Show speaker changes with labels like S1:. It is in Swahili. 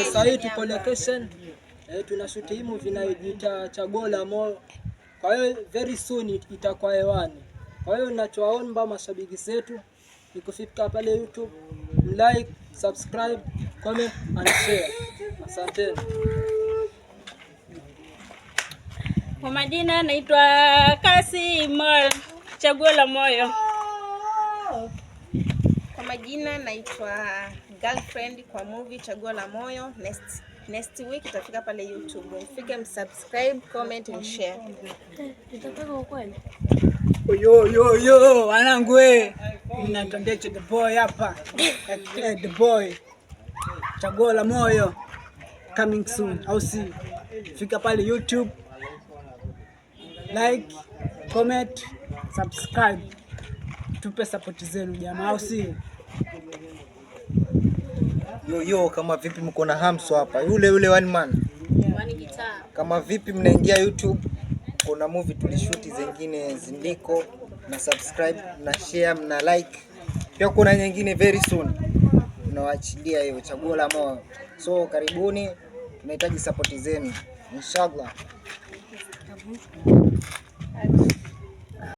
S1: Sasa hii tuko location, tunashoot movie inayojiita Chaguo la Moyo. Kwa hiyo very soon itakuwa hewani. Kwa hiyo ninachowaomba mashabiki zetu ni kufika pale YouTube, like, subscribe, comment and share. Asante.
S2: Kwa majina naitwa Kasimol, Chaguo la Moyo.
S3: Kwa majina naitwa Girlfriend kwa movie Chaguo la Moyo. Next week itafika pale YouTube. Mfike msubscribe, comment and share.
S2: Tutapaka ukweli.
S1: Yo wanangu ninatambia the boy hapa. The boy. Chaguo la Moyo coming soon. Au si fika pale YouTube, like, comment, subscribe. Tupe support zenu jamaa, au si?
S4: Yo, kama vipi mko na Hamso hapa, yule one man.
S2: One guitar.
S4: Kama vipi mnaingia YouTube, kuna movie tulishoot zingine zindiko, na subscribe, na share, na like. Pia kuna nyingine very soon tunawaachilia hiyo Chaguo la Moyo. So karibuni, tunahitaji support zenu inshallah.